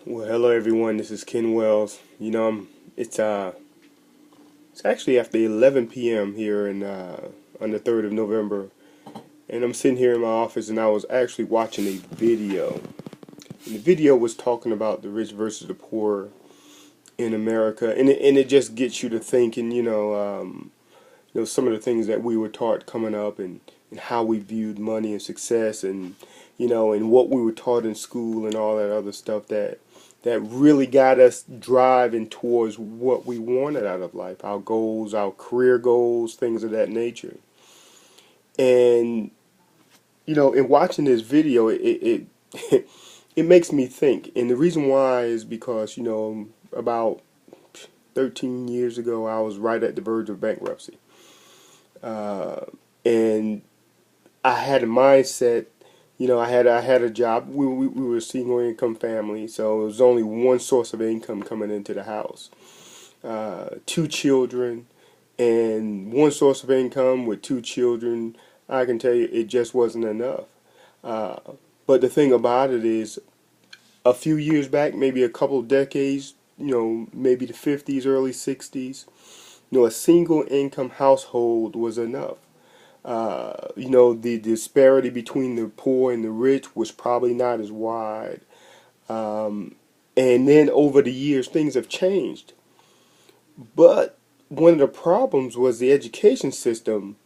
Well, hello everyone. This is Ken Wells. It's actually after 11 p.m. here in on the 3rd of November, and I'm sitting here in my office, and I was actually watching a video. And the video was talking about the rich versus the poor in America, and it just gets you to thinking. Some of the things that we were taught coming up, and how we viewed money and success, and what we were taught in school and all that other stuff that really got us driving towards what we wanted out of life, our goals, our career goals, things of that nature. And in watching this video, it it makes me think, and the reason why is because about 13 years ago, I was right at the verge of bankruptcy. And I had a mindset. I had a job. We were a single income family, so it was only one source of income coming into the house. Two children, and one source of income with two children. I can tell you, it just wasn't enough. Uh, but the thing about it is, a few years back, maybe a couple of decades, maybe the 50s, early 60s, a single income household was enough. The disparity between the poor and the rich was probably not as wide. Um, and then over the years, things have changed. But one of the problems was the education system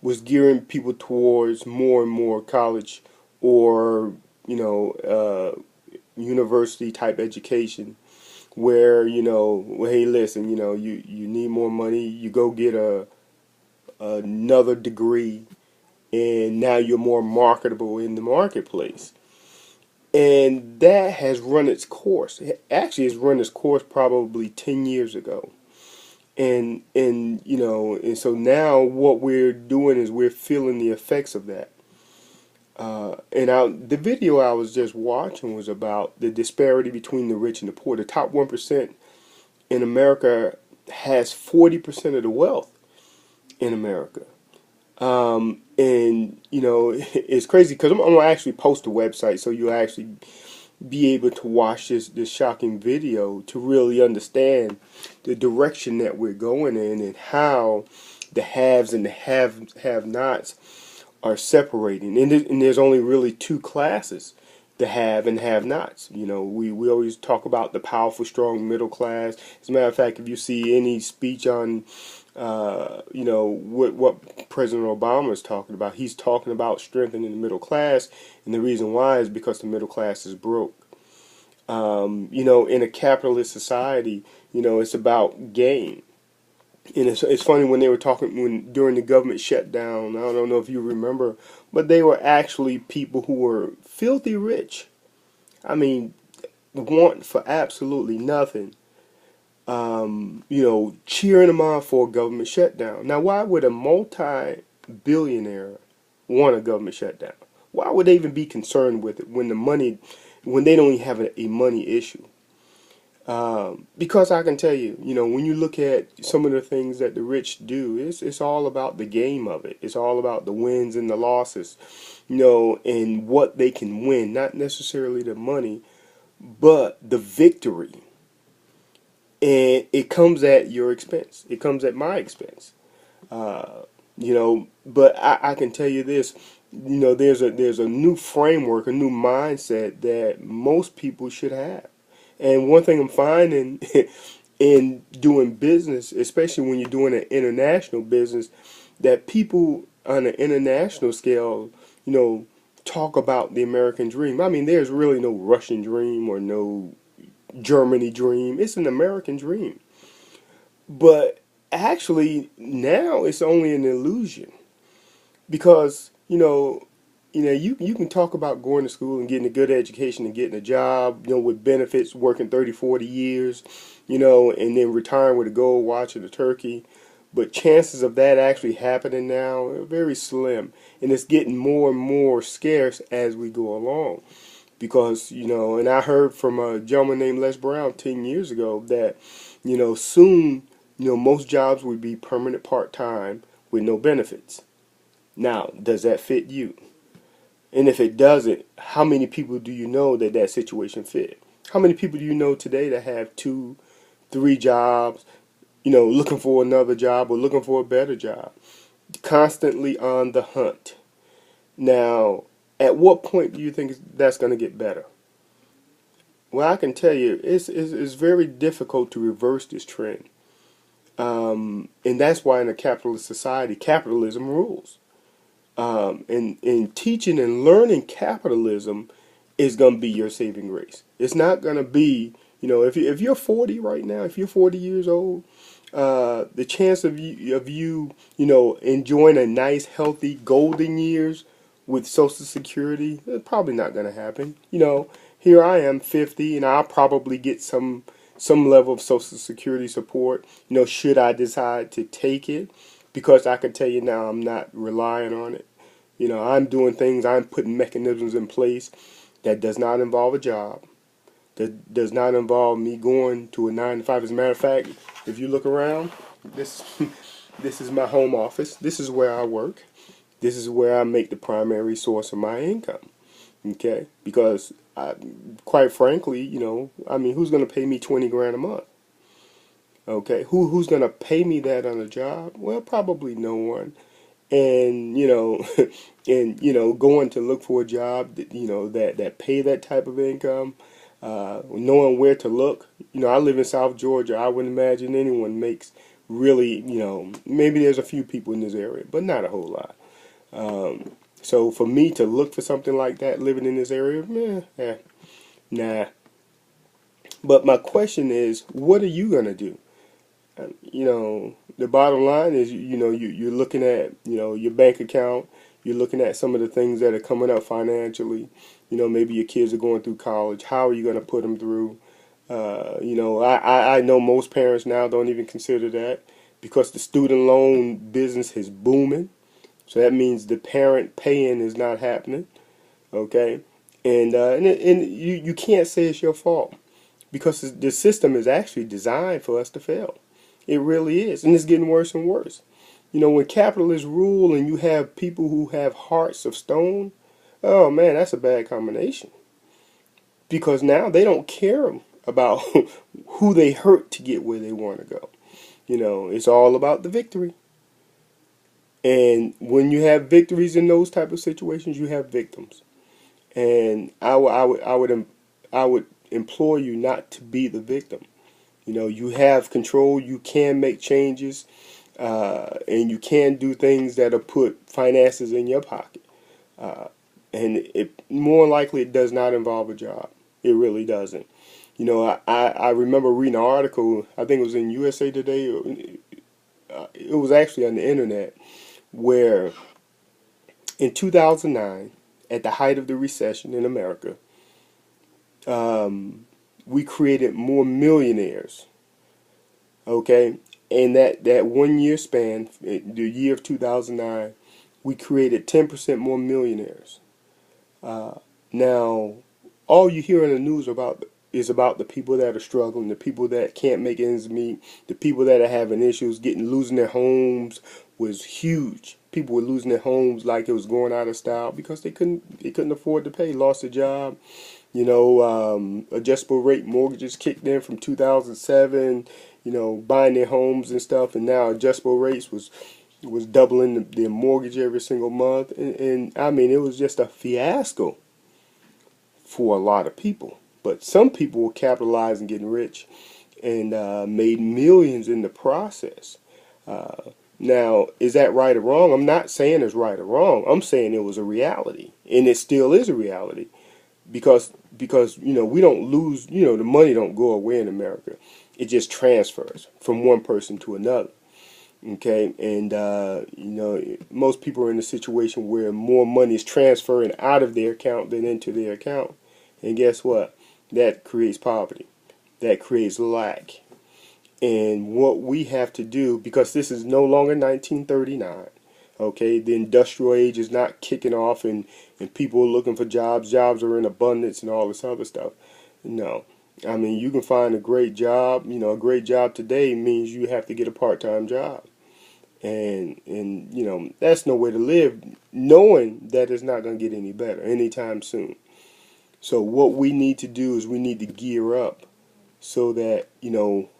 was gearing people towards more and more college or, university type education where, well, hey, listen, you need more money, you go get another degree, and now you're more marketable in the marketplace. And that has run its course. It actually has run its course probably 10 years ago. And so now what we're doing is we're feeling the effects of that. The video I was just watching was about the disparity between the rich and the poor. The top 1% in America has 40% of the wealth in America. And it's crazy because I'm gonna actually post a website so you'll actually be able to watch this shocking video to really understand the direction that we're going in and how the haves and the have-nots are separating. And there's only really two classes: the have and have-nots. We always talk about the powerful, strong middle class. As a matter of fact, if you see any speech on what President Obama is talking about. He's talking about strengthening the middle class, and the reason why is because the middle class is broke. In a capitalist society, it's about gain. And it's funny when they were talking during the government shutdown. I don't know if you remember, but they were actually people who were filthy rich. I mean, want for absolutely nothing. Cheering them on for a government shutdown. Now, why would a multi-billionaire want a government shutdown? Why would they even be concerned with it when they don't even have a money issue? Because I can tell you, when you look at some of the things that the rich do, it's all about the game of it. It's all about the wins and the losses, and what they can win, not necessarily the money, but the victory. And it comes at your expense. It comes at my expense. But I can tell you this. There's a new framework, a new mindset that most people should have. And one thing I'm finding in doing business, especially when you're doing an international business, that people on an international scale, talk about the American dream. I mean, there's really no Russian dream or no Germany dream. It's an American dream. But actually now it's only an illusion because you can talk about going to school and getting a good education and getting a job, with benefits, working 30, 40 years, and then retiring with a gold watch and a turkey. But chances of that actually happening now are very slim, and it's getting more and more scarce as we go along. Because, and I heard from a gentleman named Les Brown 10 years ago that, soon, most jobs would be permanent part-time with no benefits. Now, does that fit you? And if it doesn't, how many people do you know that situation fit? How many people do you know today that have two, three jobs, you know, looking for another job or looking for a better job, constantly on the hunt? Now, at what point do you think that's going to get better? Well, I can tell you, it's very difficult to reverse this trend. And that's why in a capitalist society, capitalism rules. And teaching and learning capitalism is going to be your saving grace. It's not going to be, you know, if you're 40 right now, if you're 40 years old, the chance you know, enjoying a nice, healthy golden years with Social Security, probably not going to happen. You know, here I am, 50, and I'll probably get some level of Social Security support. You know, should I decide to take it, because I can tell you now, I'm not relying on it. You know, I'm doing things, I'm putting mechanisms in place that does not involve a job, that does not involve me going to a 9 to 5. As a matter of fact, if you look around, this this is my home office. This is where I work. This is where I make the primary source of my income. Okay, because quite frankly, you know, I mean, who's going to pay me 20 grand a month? Okay, who's going to pay me that on a job? Well, probably no one. And you know, and you know, going to look for a job that, you know, that pay that type of income, knowing where to look. You know, I live in South Georgia. I wouldn't imagine anyone makes really, you know, maybe there's a few people in this area, but not a whole lot. So for me to look for something like that living in this area, nah. But my question is, what are you gonna do? You know, the bottom line is, you know, you're looking at, you know, your bank account. You're looking at some of the things that are coming up financially. You know, maybe your kids are going through college. How are you going to put them through? You know, I know most parents now don't even consider that, because the student loan business is booming. So that means the parent paying is not happening. Okay, and you can't say it's your fault, because the system is actually designed for us to fail. It really is, and it's getting worse and worse. You know, when capitalists rule and you have people who have hearts of stone, oh man, that's a bad combination. Because now they don't care about who they hurt to get where they want to go. You know, it's all about the victory. And when you have victories in those type of situations, you have victims. And I would implore you not to be the victim. You know, you have control. You can make changes, and you can do things that'll put finances in your pocket. Uh, and it more likely it does not involve a job. It really doesn't. You know, I remember reading an article. I think it was in USA Today. It was actually on the internet, where in 2009, at the height of the recession in America, we created more millionaires. Okay, in that 1 year span, the year of 2009, we created 10% more millionaires. Now, all you hear in the news about is about the people that are struggling, the people that can't make ends meet, the people that are having issues, losing their homes was huge. People were losing their homes like it was going out of style, because they couldn't afford to pay, lost a job. You know, adjustable rate mortgages kicked in from 2007. You know, buying their homes and stuff, and now adjustable rates was doubling their mortgage every single month, and I mean, it was just a fiasco for a lot of people. But some people were capitalizing, getting rich, and made millions in the process. Now, is that right or wrong? I'm not saying it's right or wrong. I'm saying it was a reality, and it still is a reality, because you know, we don't lose. You know, the money don't go away in America. It just transfers from one person to another. Okay, and you know, most people are in a situation where more money is transferring out of their account than into their account, and guess what? That creates poverty. That creates lack. And what we have to do, because this is no longer 1939, okay, the industrial age is not kicking off, and people are looking for jobs. Jobs are in abundance and all this other stuff. No. I mean, you can find a great job. You know, a great job today means you have to get a part-time job. And you know, that's no way to live, knowing that it's not going to get any better anytime soon. So what we need to do is we need to gear up so that,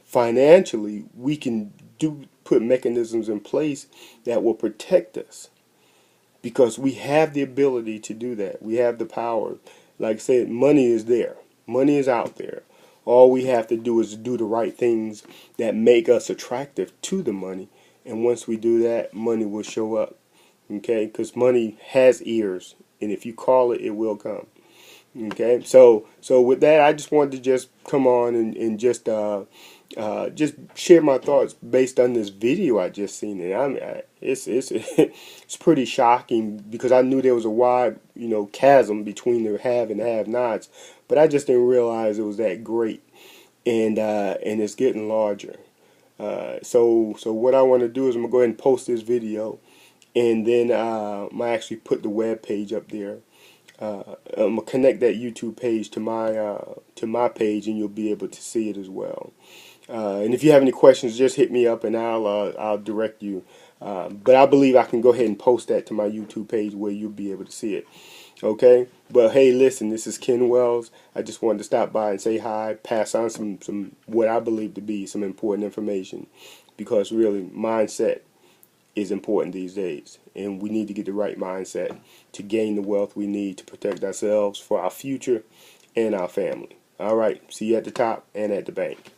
financially we can put mechanisms in place that will protect us, because we have the ability to do that. We have the power. Like I said, money is there. Money is out there. All we have to do is do the right things that make us attractive to the money. And once we do that, money will show up. Okay? Because money has ears. And if you call it, it will come. Okay? So with that, I just wanted to just come on and just share my thoughts based on this video I just seen. And it's it's pretty shocking, because I knew there was a wide chasm between the have and have-nots, but I just didn't realize it was that great, and it's getting larger. So what I want to do is I'm gonna go ahead and post this video, and then I actually put the web page up there. I'm gonna connect that YouTube page to my page, and you'll be able to see it as well. And if you have any questions, just hit me up, and I'll direct you. But I believe I can go ahead and post that to my YouTube page where you'll be able to see it. Okay? But hey, listen, this is Ken Wells. I just wanted to stop by and say hi, pass on some what I believe to be some important information, because really mindset is important these days, and we need to get the right mindset to gain the wealth we need to protect ourselves, for our future, and our family. All right, see you at the top and at the bank.